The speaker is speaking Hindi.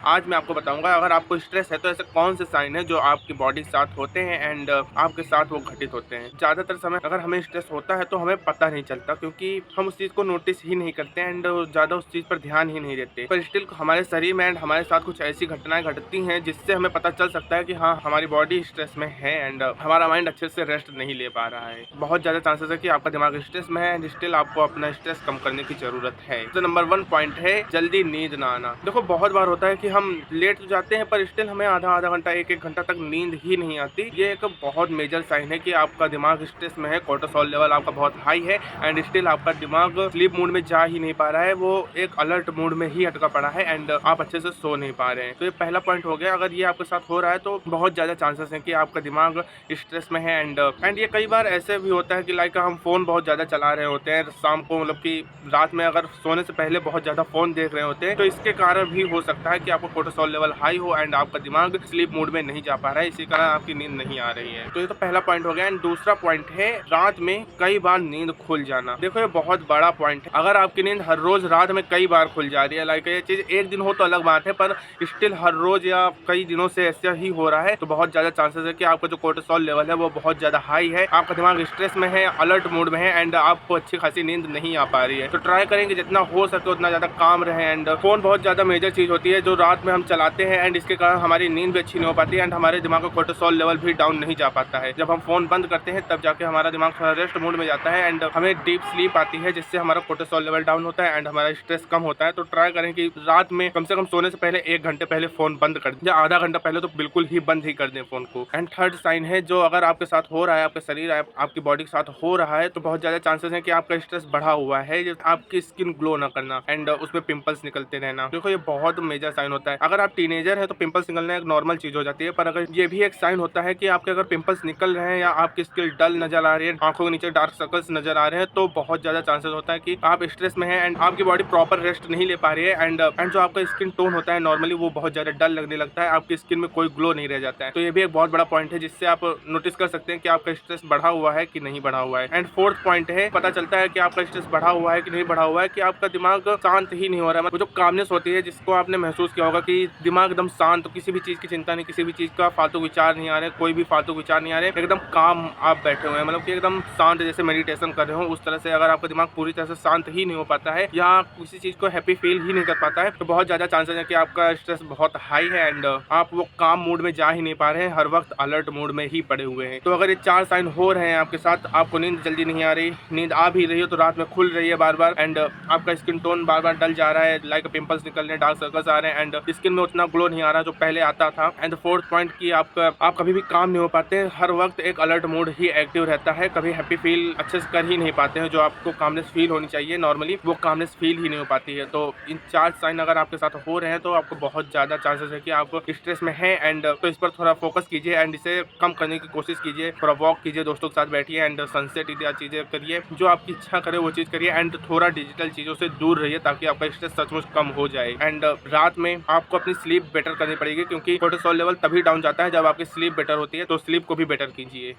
आज मैं आपको बताऊँगा अगर आपको स्ट्रेस है तो ऐसे कौन से साइन हैं जो आपकी बॉडी के साथ होते हैं एंड आपके साथ वो घटित होते हैं। ज़्यादातर समय अगर हमें स्ट्रेस होता है तो हमें पता नहीं चलता क्योंकि हम उस चीज़ को नोटिस ही नहीं करते एंड ज़्यादा उस चीज़ पर ध्यान ही नहीं देते। पर स्टिल हमारे शरीर में एंड हमारे साथ कुछ ऐसी घटनाएँ घटती हैं जिससे हमें पता चल सकता है कि हाँ, हमारी बॉडी स्ट्रेस में है एंड हमारा माइंड अच्छे से रेस्ट नहीं ले पा रहा है। बहुत ज़्यादा चांसेस है कि आपका दिमाग स्ट्रेस में है एंड स्टिल आपको अपना स्ट्रेस कम करने की ज़रूरत है। तो नंबर 1 पॉइंट है जल्दी नींद ना आना। देखो बहुत बार होता है कि हम लेट तो जाते हैं पर स्टिल हमें आधा घंटा 1 घंटा तक नींद ही नहीं आती। ये एक बहुत मेजर साइन है कि आपका दिमाग स्ट्रेस में है, कोर्टिसोल लेवल आपका बहुत हाई है एंड स्टिल आपका दिमाग स्लीप मोड में जा ही नहीं पा रहा है, वो एक अलर्ट मोड में ही अटका पड़ा है एंड आप अच्छे से सो नहीं पा रहे हैं। तो ये पहला पॉइंट हो गया। अगर ये आपके साथ हो रहा है तो बहुत ज़्यादा चांसेस हैं कि आपका दिमाग स्ट्रेस में है एंड ये कई बार ऐसे भी होता है कि लाइक हम फ़ोन बहुत ज़्यादा चला रहे होते हैं शाम को, मतलब कि रात में अगर सोने से पहले बहुत ज़्यादा फ़ोन देख रहे होते हैं तो इसके कारण भी हो सकता है कि आपको कोर्टिसोल लेवल हाई हो एंड आपका दिमाग स्लीप मोड में नहीं जा पा रहा है, इसी कारण आपकी नींद नहीं आ रही है। तो ये तो पहला पॉइंट हो गया एंड दूसरा पॉइंट है रात में कई बार नींद खुल जाना। देखो ये बहुत बड़ा पॉइंट है। अगर आपकी नींद हर रोज रात में कई बार खुल जा रही है, लाइक ये चीज एक दिन हो तो अलग बात है, पर स्टिल हर रोज या कई दिनों से ऐसा ही हो रहा है तो बहुत ज्यादा चांसेस है कि आपका जो कोर्टिसोल लेवल है वो बहुत ज्यादा हाई है, आपका दिमाग स्ट्रेस में है, अलर्ट मोड में है एंड आपको अच्छी खासी नींद नहीं आ पा रही है। तो ट्राई करेंगे जितना हो सके उतना ज्यादा काम रहे एंड फोन बहुत ज्यादा मेजर चीज होती है जो रात में हम चलाते हैं एंड इसके कारण हमारी नींद भी अच्छी नहीं हो पाती है एंड हमारे दिमाग का कोर्टिसोल लेवल भी डाउन नहीं जा पाता है। जब हम फोन बंद करते हैं तब जाके हमारा दिमाग थोड़ा रेस्ट मोड में जाता है एंड हमें डीप स्लीप आती है जिससे हमारा कोर्टिसोल लेवल डाउन होता है एंड हमारा स्ट्रेस कम होता है। तो ट्राई करें कि रात में कम से कम सोने से पहले 1 घंटे पहले फोन बंद कर दें या आधा घंटा पहले तो बिल्कुल ही बंद ही कर दें फोन को। एंड थर्ड साइन है जो अगर आपके साथ हो रहा है, आपके शरीर आपकी बॉडी के साथ हो रहा है तो बहुत ज्यादा चांसेस है कि आपका स्ट्रेस बढ़ा हुआ है, आपकी स्किन ग्लो ना करना एंड उसमें पिंपल्स निकलते रहना। देखो ये बहुत मेजर साइन होता है। अगर आप टीनेजर है तो पिंपल्स निकलना एक नॉर्मल चीज हो जाती है, पर अगर ये भी एक साइन होता है कि आपके अगर पिंपल्स निकल रहे हैं या आपकी स्किन डल नजर आ रही है, आंखों के नीचे डार्क सर्कल्स नजर आ रहे हैं, तो बहुत ज्यादा चांसेस होता है कि आप स्ट्रेस में हैं एंड आपकी बॉडी प्रॉपर रेस्ट नहीं ले पा रही है एंड जो आपका स्किन टोन होता है नॉर्मली वो बहुत ज्यादा डल लगने लगता है, आपकी स्किन में कोई ग्लो नहीं रह जाता है। तो ये भी एक बहुत बड़ा पॉइंट है जिससे आप नोटिस कर सकते हैं कि आपका स्ट्रेस बढ़ा हुआ है कि नहीं बढ़ा हुआ है। एंड फोर्थ पॉइंट है पता चलता है कि आपका स्ट्रेस बढ़ा हुआ है कि नहीं बढ़ा हुआ है कि आपका दिमाग शांत ही नहीं हो रहा है। वो जो कामनेस होती है जिसको आपने महसूस किया होगा कि दिमाग एकदम शांत, किसी भी चीज की चिंता नहीं, किसी भी चीज का फालतू विचार नहीं आ रहे, कोई भी फालतू विचार नहीं आ रहे, एकदम काम आप बैठे हुए हैं, मतलब कि एकदम शांत जैसे मेडिटेशन कर रहे हो उस तरह से। अगर आपका दिमाग पूरी तरह से शांत ही नहीं हो पाता है या किसी चीज को हैप्पी फील ही नहीं कर पाता है तो बहुत ज्यादा चांसेस है कि आपका स्ट्रेस बहुत हाई है एंड आप वो काम मूड में जा ही नहीं पा रहे हैं, हर वक्त अलर्ट मोड में ही पड़े हुए हैं। तो अगर ये 4 साइन हो रहे हैं आपके साथ, आपको नींद जल्दी नहीं आ रही, नींद आ भी रही हो तो रात में खुल रही है बार बार एंड आपका स्किन टोन बार बार डल जा रहा है, लाइक पिंपल्स निकल रहे हैं, डार्क सर्कल्स आ रहे हैं एंड स्किन में उतना ग्लो नहीं आ रहा जो पहले आता था। एंड फोर्थ पॉइंट की आप कभी भी काम नहीं हो पाते, हर वक्त एक अलर्ट मोड ही एक्टिव रहता है, कभी हैप्पी फील अच्छे से कर ही नहीं पाते हैं, जो आपको कामनेस फील होनी चाहिए नॉर्मली वो कामनेस फील ही नहीं हो पाती है। तो इन 4 साइन अगर आपके साथ हो रहे हैं तो आपको बहुत ज्यादा चांसेस है कि आप स्ट्रेस में हैं एंड तो इस पर थोड़ा फोकस कीजिए एंड इसे कम करने की कोशिश कीजिए। थोड़ा वॉक कीजिए, दोस्तों के साथ बैठिए एंड सनसेट इत्यादि चीजें करिए, जो आपकी इच्छा करे वो चीज करिए एंड थोड़ा डिजिटल चीजों से दूर रहिए ताकि आपका स्ट्रेस सचमुच कम हो जाए। एंड रात में आपको अपनी स्लीप बेटर करनी पड़ेगी क्योंकि कोर्टिसोल लेवल तभी डाउन जाता है जब आपकी स्लीप बेटर होती है, तो स्लीप को भी बेटर कीजिए।